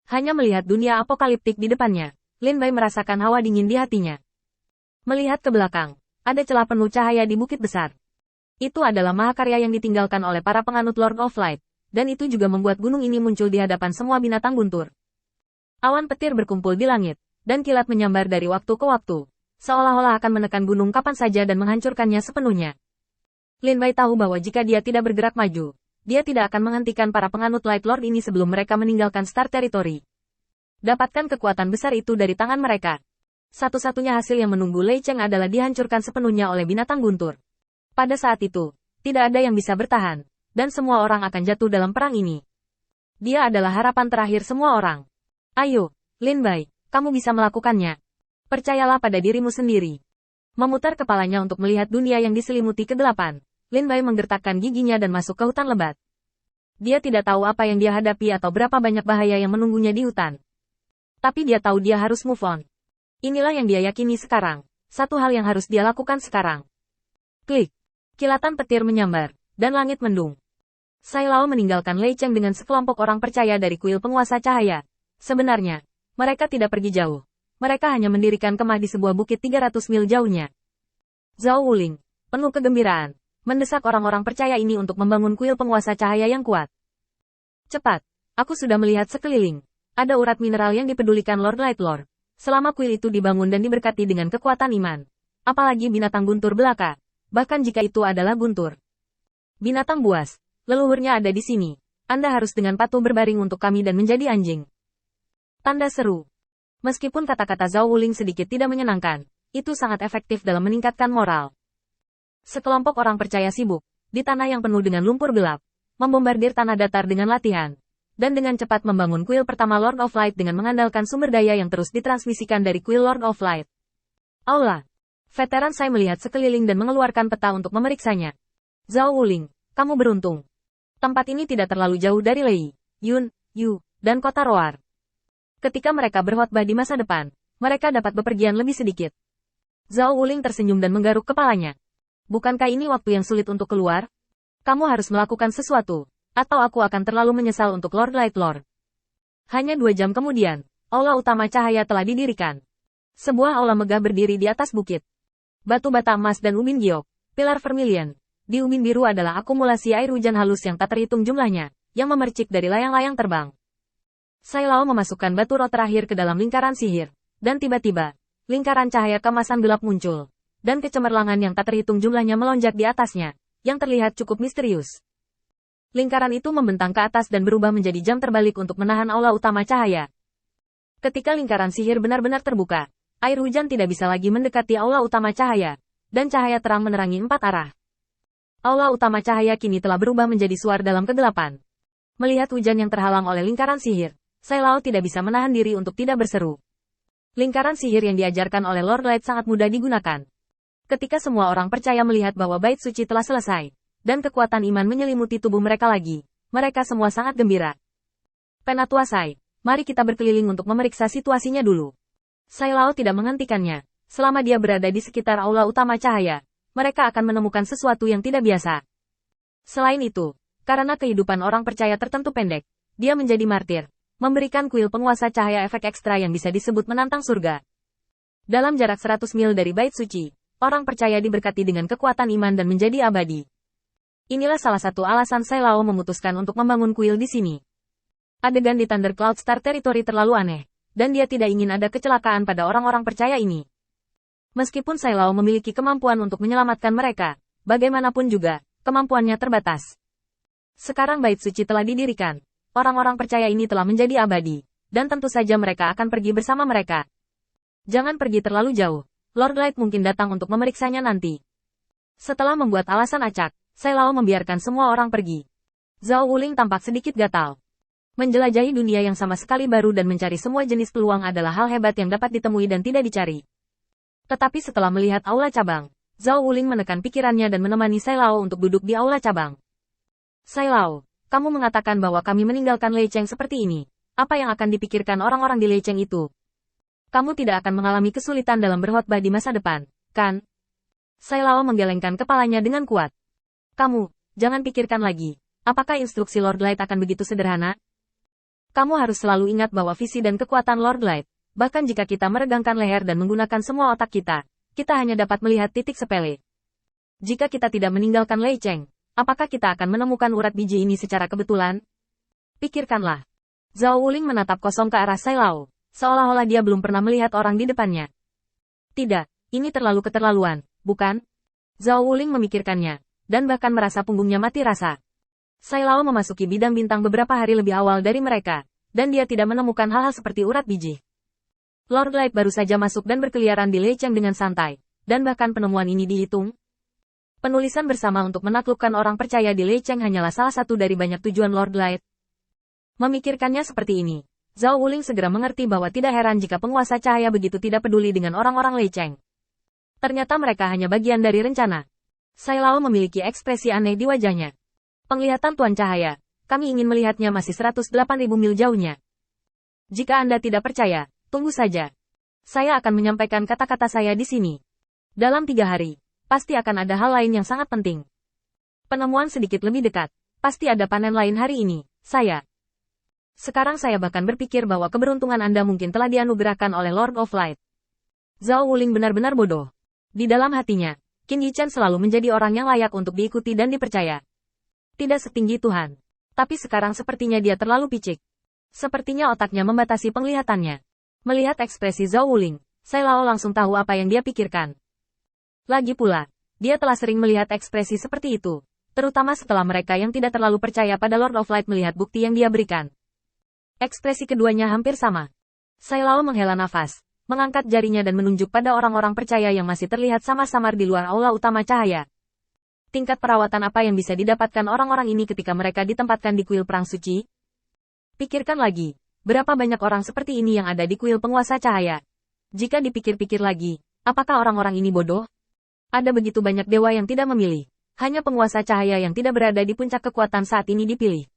Hanya melihat dunia apokaliptik di depannya, Lin Bai merasakan hawa dingin di hatinya. Melihat ke belakang, ada celah penuh cahaya di bukit besar. Itu adalah mahakarya yang ditinggalkan oleh para penganut Lord of Light, dan itu juga membuat gunung ini muncul di hadapan semua binatang guntur. Awan petir berkumpul di langit, dan kilat menyambar dari waktu ke waktu, seolah-olah akan menekan gunung kapan saja dan menghancurkannya sepenuhnya. Lin Bai tahu bahwa jika dia tidak bergerak maju, dia tidak akan menghentikan para penganut Light Lord ini sebelum mereka meninggalkan Star Territory. Dapatkan kekuatan besar itu dari tangan mereka. Satu-satunya hasil yang menunggu Lei Cheng adalah dihancurkan sepenuhnya oleh binatang guntur. Pada saat itu, tidak ada yang bisa bertahan, dan semua orang akan jatuh dalam perang ini. Dia adalah harapan terakhir semua orang. Ayo, Lin Bai, kamu bisa melakukannya. Percayalah pada dirimu sendiri. Memutar kepalanya untuk melihat dunia yang diselimuti kegelapan, Lin Bai menggertakkan giginya dan masuk ke hutan lebat. Dia tidak tahu apa yang dia hadapi atau berapa banyak bahaya yang menunggunya di hutan. Tapi dia tahu dia harus move on. Inilah yang dia yakini sekarang. Satu hal yang harus dia lakukan sekarang. Klik. Kilatan petir menyambar, dan langit mendung. Sai Lao meninggalkan Lei Cheng dengan sekelompok orang percaya dari kuil penguasa cahaya. Sebenarnya, mereka tidak pergi jauh. Mereka hanya mendirikan kemah di sebuah bukit 300 mil jauhnya. Zhao Wuling, penuh kegembiraan, mendesak orang-orang percaya ini untuk membangun kuil penguasa cahaya yang kuat. Cepat, aku sudah melihat sekeliling. Ada urat mineral yang dipedulikan Lord Light Lord. Selama kuil itu dibangun dan diberkati dengan kekuatan iman. Apalagi binatang guntur belaka. Bahkan jika itu adalah guntur. Binatang buas, leluhurnya ada di sini. Anda harus dengan patuh berbaring untuk kami dan menjadi anjing. Tanda seru. Meskipun kata-kata Zhao Wuling sedikit tidak menyenangkan, itu sangat efektif dalam meningkatkan moral. Sekelompok orang percaya sibuk, di tanah yang penuh dengan lumpur gelap, membombardir tanah datar dengan latihan, dan dengan cepat membangun kuil pertama Lord of Light dengan mengandalkan sumber daya yang terus ditransmisikan dari kuil Lord of Light. Aula. Veteran Sai melihat sekeliling dan mengeluarkan peta untuk memeriksanya. Zhao Wuling, kamu beruntung. Tempat ini tidak terlalu jauh dari Lei, Yun, Yu, dan kota Roar. Ketika mereka berkhotbah di masa depan, mereka dapat bepergian lebih sedikit. Zhao Wuling tersenyum dan menggaruk kepalanya. Bukankah ini waktu yang sulit untuk keluar? Kamu harus melakukan sesuatu, atau aku akan terlalu menyesal untuk Lord Light Lord. Hanya 2 jam kemudian, aula utama cahaya telah didirikan. Sebuah aula megah berdiri di atas bukit. Batu bata emas dan ubin giok, pilar vermilion. Di ubin biru adalah akumulasi air hujan halus yang tak terhitung jumlahnya, yang memercik dari layang-layang terbang. Sai Lao memasukkan batu roh terakhir ke dalam lingkaran sihir, dan tiba-tiba, lingkaran cahaya kemasan gelap muncul. Dan kecemerlangan yang tak terhitung jumlahnya melonjak di atasnya, yang terlihat cukup misterius. Lingkaran itu membentang ke atas dan berubah menjadi jam terbalik untuk menahan aula utama cahaya. Ketika lingkaran sihir benar-benar terbuka, air hujan tidak bisa lagi mendekati aula utama cahaya, dan cahaya terang menerangi 4 arah. Aula utama cahaya kini telah berubah menjadi suar dalam kegelapan. Melihat hujan yang terhalang oleh lingkaran sihir, Sai Lao tidak bisa menahan diri untuk tidak berseru. Lingkaran sihir yang diajarkan oleh Lord Light sangat mudah digunakan. Ketika semua orang percaya melihat bahwa bait suci telah selesai, dan kekuatan iman menyelimuti tubuh mereka lagi, mereka semua sangat gembira. Penatua Sai, mari kita berkeliling untuk memeriksa situasinya dulu. Sai Lao tidak menghentikannya. Selama dia berada di sekitar aula utama cahaya, mereka akan menemukan sesuatu yang tidak biasa. Selain itu, karena kehidupan orang percaya tertentu pendek, dia menjadi martir, memberikan kuil penguasa cahaya efek ekstra yang bisa disebut menantang surga. Dalam jarak 100 mil dari bait suci, orang percaya diberkati dengan kekuatan iman dan menjadi abadi. Inilah salah satu alasan Sai Lao memutuskan untuk membangun kuil di sini. Adegan di Thundercloud Star Territory terlalu aneh, dan dia tidak ingin ada kecelakaan pada orang-orang percaya ini. Meskipun Sai Lao memiliki kemampuan untuk menyelamatkan mereka, bagaimanapun juga, kemampuannya terbatas. Sekarang bait suci telah didirikan, orang-orang percaya ini telah menjadi abadi, dan tentu saja mereka akan pergi bersama mereka. Jangan pergi terlalu jauh. Lord Light mungkin datang untuk memeriksanya nanti. Setelah membuat alasan acak, Sai Lao membiarkan semua orang pergi. Zhao Wuling tampak sedikit gatal. Menjelajahi dunia yang sama sekali baru dan mencari semua jenis peluang adalah hal hebat yang dapat ditemui dan tidak dicari. Tetapi setelah melihat aula cabang, Zhao Wuling menekan pikirannya dan menemani Sai Lao untuk duduk di aula cabang. Sai Lao, kamu mengatakan bahwa kami meninggalkan Lei Cheng seperti ini. Apa yang akan dipikirkan orang-orang di Lei Cheng itu? Kamu tidak akan mengalami kesulitan dalam berkhotbah di masa depan, kan? Sai Lao menggelengkan kepalanya dengan kuat. Kamu, jangan pikirkan lagi. Apakah instruksi Lord Light akan begitu sederhana? Kamu harus selalu ingat bahwa visi dan kekuatan Lord Light, bahkan jika kita meregangkan leher dan menggunakan semua otak kita hanya dapat melihat titik sepele. Jika kita tidak meninggalkan Lei Cheng, apakah kita akan menemukan urat biji ini secara kebetulan? Pikirkanlah. Zhao Wuling menatap kosong ke arah Sai Lao, seolah-olah dia belum pernah melihat orang di depannya. Tidak, ini terlalu keterlaluan, bukan? Zhao Wuling memikirkannya, dan bahkan merasa punggungnya mati rasa. Sai Lao memasuki bidang bintang beberapa hari lebih awal dari mereka, dan dia tidak menemukan hal-hal seperti urat biji. Lord Light baru saja masuk dan berkeliaran di Lei Cheng dengan santai, dan bahkan penemuan ini dihitung. Penulisan bersama untuk menaklukkan orang percaya di Lei Cheng hanyalah salah satu dari banyak tujuan Lord Light. Memikirkannya seperti ini, Zhao Wuling segera mengerti bahwa tidak heran jika penguasa cahaya begitu tidak peduli dengan orang-orang Lei Cheng. Ternyata mereka hanya bagian dari rencana. Sai Lao memiliki ekspresi aneh di wajahnya. Penglihatan Tuan Cahaya, kami ingin melihatnya masih 108.000 mil jauhnya. Jika Anda tidak percaya, tunggu saja. Saya akan menyampaikan kata-kata saya di sini. Dalam 3 hari. Pasti akan ada hal lain yang sangat penting. Penemuan sedikit lebih dekat. Pasti ada panen lain hari ini, saya. Sekarang saya bahkan berpikir bahwa keberuntungan Anda mungkin telah dianugerahkan oleh Lord of Light. Zhao Wuling benar-benar bodoh. Di dalam hatinya, Qin Yichen selalu menjadi orang yang layak untuk diikuti dan dipercaya. Tidak setinggi Tuhan. Tapi sekarang sepertinya dia terlalu picik. Sepertinya otaknya membatasi penglihatannya. Melihat ekspresi Zhao Wuling, Sai Lao langsung tahu apa yang dia pikirkan. Lagi pula, dia telah sering melihat ekspresi seperti itu, terutama setelah mereka yang tidak terlalu percaya pada Lord of Light melihat bukti yang dia berikan. Ekspresi keduanya hampir sama. Sai Lao menghela nafas, mengangkat jarinya dan menunjuk pada orang-orang percaya yang masih terlihat samar-samar di luar aula utama cahaya. Tingkat perawatan apa yang bisa didapatkan orang-orang ini ketika mereka ditempatkan di kuil perang suci? Pikirkan lagi, berapa banyak orang seperti ini yang ada di kuil penguasa cahaya? Jika dipikir-pikir lagi, apakah orang-orang ini bodoh? Ada begitu banyak dewa yang tidak memilih. Hanya penguasa cahaya yang tidak berada di puncak kekuatan saat ini dipilih.